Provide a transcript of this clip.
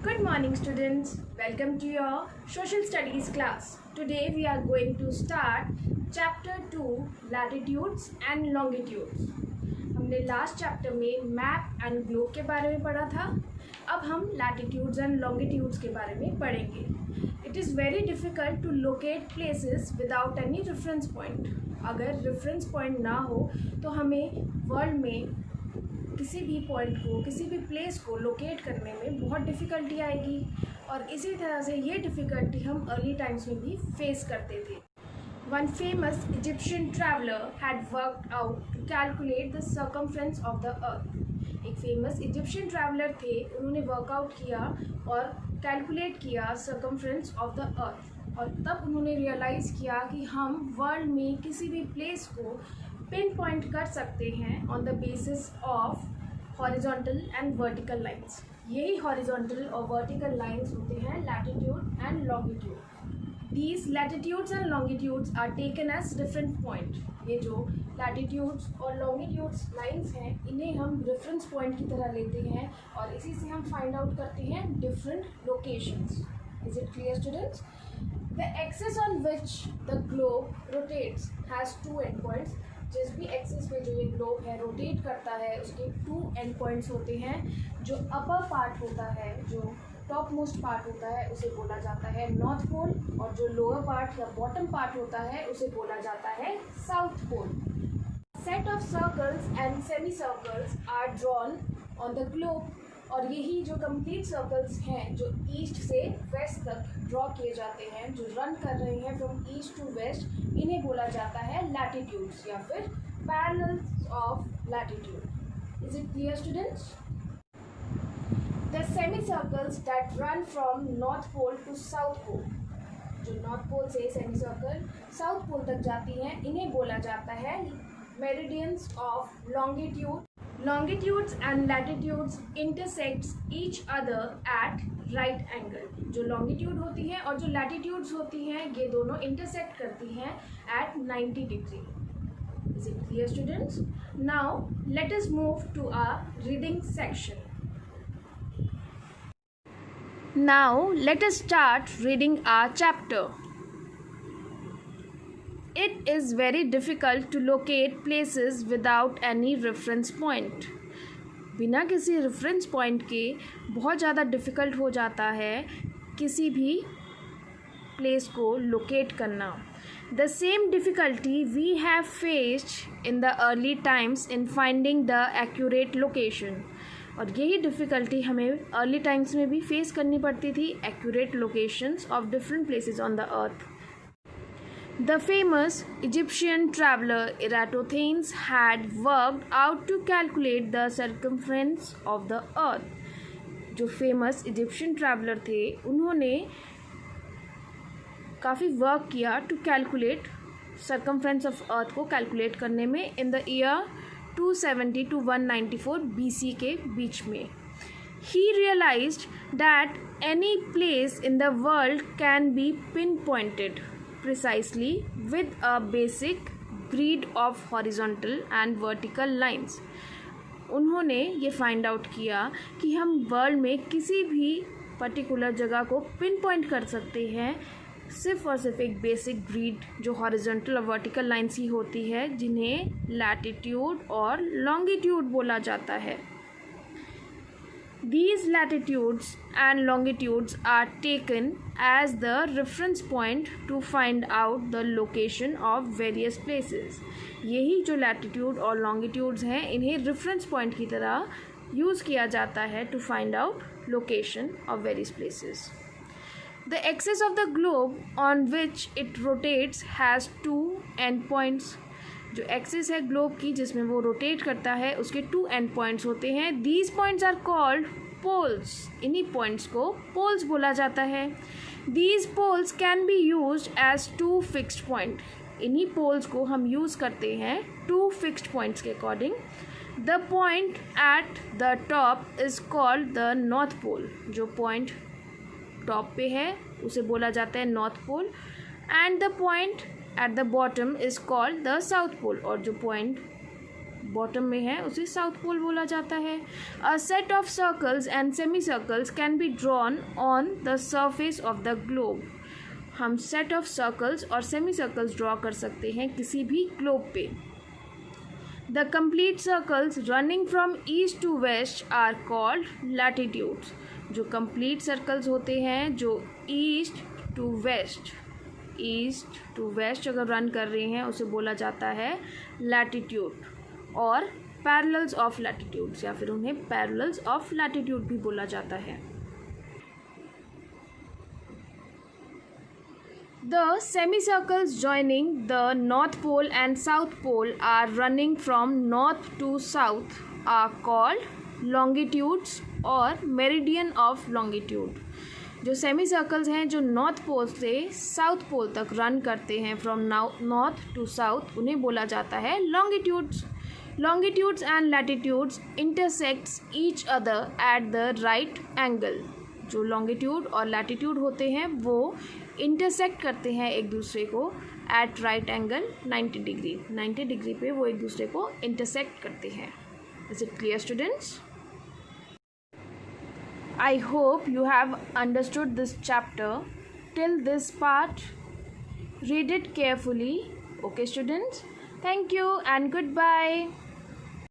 Good morning students, welcome to your social studies class. Today we are going to start chapter 2 latitudes and longitudes. हमने last chapter में map and globe के बारे में पढ़ा था. अब हम लैटिट्यूड्स एंड लॉन्गिट्यूड्स के बारे में पढ़ेंगे. It is very difficult to locate places without any reference point. अगर रेफरेंस पॉइंट ना हो तो हमें वर्ल्ड में किसी भी पॉइंट को, किसी भी प्लेस को लोकेट करने में बहुत डिफ़िकल्टी आएगी. और इसी तरह से ये डिफ़िकल्टी हम अर्ली टाइम्स में भी फेस करते थे. One famous Egyptian traveler had worked out to calculate the circumference of the earth. एक फेमस इजिप्शियन ट्रैवलर थे, उन्होंने वर्कआउट किया और कैलकुलेट किया सर्कमफ्रेंस ऑफ द अर्थ. और तब उन्होंने रियलाइज़ किया कि हम वर्ल्ड में किसी भी प्लेस को पिन पॉइंट कर सकते हैं on the basis of horizontal and vertical lines. यही हॉरिजॉन्टल और वर्टिकल लाइंस होते हैं latitude and longitude. These latitudes and longitudes are taken as different point. ये जो latitudes और longitudes lines हैं, इन्हें हम reference point की तरह लेते हैं और इसी से हम find out करते हैं different locations. Is it clear, students? The axis on which the globe rotates has two endpoints. जिस भी एक्सिस पे जो ये ग्लोब है रोटेट करता है उसके टू एंड पॉइंट्स होते हैं. जो अपर पार्ट होता है, जो टॉप मोस्ट पार्ट होता है, उसे बोला जाता है नॉर्थ पोल, और जो लोअर पार्ट या बॉटम पार्ट होता है उसे बोला जाता है south pole. Set of circles and semi circles are drawn on the globe. और यही जो कंप्लीट सर्कल्स हैं जो ईस्ट से वेस्ट तक ड्रॉ किए जाते हैं, जो रन कर रहे हैं फ्रॉम ईस्ट टू वेस्ट, इन्हें बोला जाता है लैटिट्यूड्स या फिर parallels of latitude. Is it clear students? The semicircles that run from North Pole to South Pole, जो नॉर्थ पोल से सेमीसर्कल साउथ पोल तक जाती हैं, इन्हें बोला जाता है meridians of longitude. Longitudes and latitudes intersects each other at right angle. जो longitude होती है और जो latitudes होती हैं, ये दोनों intersect करती हैं at 90 degree. Is it clear, students? Now let us move to our reading section. Now let us start reading our chapter. It is very difficult to locate places without any reference point. बिना किसी reference point के बहुत ज़्यादा difficult हो जाता है किसी भी प्लेस को लोकेट करना. The same difficulty we have faced in the early times in finding the accurate location. और यही डिफ़िकल्टी हमें अर्ली टाइम्स में भी फेस करनी पड़ती थी, accurate locations of different places on the earth. The famous Egyptian traveler Eratosthenes had worked out to calculate the circumference of the earth. जो famous Egyptian traveller थे, उन्होंने काफ़ी वर्क किया to calculate circumference of earth को calculate करने में in the year 270 to 194 BC के बीच में. He realized that any place in the world can be pinpointed precisely with a basic grid of horizontal and vertical lines. उन्होंने ये find out किया कि हम वर्ल्ड में किसी भी पर्टिकुलर जगह को पिन पॉइंट कर सकते हैं सिर्फ और सिर्फ एक बेसिक ग्रिड जो हॉरिजॉन्टल और वर्टिकल लाइन्स ही होती है, जिन्हें लैटिट्यूड और लॉन्गिट्यूड बोला जाता है. These latitudes and longitudes are taken as the reference point to find out the location of various places. यही जो latitude और longitudes हैं, इन्हें reference point की तरह यूज़ किया जाता है to find out location of various places. The axis of the globe on which it rotates has two endpoints. जो एक्सिस है ग्लोब की जिसमें वो रोटेट करता है, उसके टू एंड पॉइंट्स होते हैं. These points are called poles. इन्हीं पॉइंट्स को पोल्स बोला जाता है. These poles can be used as two fixed point. इन्हीं पोल्स को हम यूज़ करते हैं टू फिक्स्ड पॉइंट्स के according. The point at the top is called the north pole. जो पॉइंट टॉप पे है उसे बोला जाता है north pole. And the point at the bottom is called the south pole. और जो पॉइंट बॉटम में है उसे साउथ पोल बोला जाता है। A set of circles and semi circles can be drawn on the surface of the globe. हम set of circles और सेमी सर्कल्स ड्रॉ कर सकते हैं किसी भी ग्लोब पे। The complete circles running from east to west are called latitudes. जो complete circles होते हैं जो ईस्ट टू वेस्ट अगर रन कर रहे हैं उसे बोला जाता है लैटिट्यूड, और पैरेलल्स ऑफ लैटिट्यूड्स या फिर उन्हें पैरेलल्स ऑफ लैटिट्यूड भी बोला जाता है। The semicircles joining the North Pole and South Pole are running from north to south are called longitudes or meridian of longitude। जो सेमी सर्कल्स हैं जो नॉर्थ पोल से साउथ पोल तक run करते हैं फ्रॉम नॉर्थ टू साउथ, उन्हें बोला जाता है longitudes. Longitudes and latitudes intersects each other at the right angle. जो लॉन्गिट्यूड और लैटिट्यूड होते हैं वो इंटरसेक्ट करते हैं एक दूसरे को एट राइट एंगल 90 डिग्री पे वो एक दूसरे को इंटरसेक्ट करते हैं। Is it clear students? I hope you have understood this chapter till this part. Read it carefully. Okay students? Thank you and goodbye.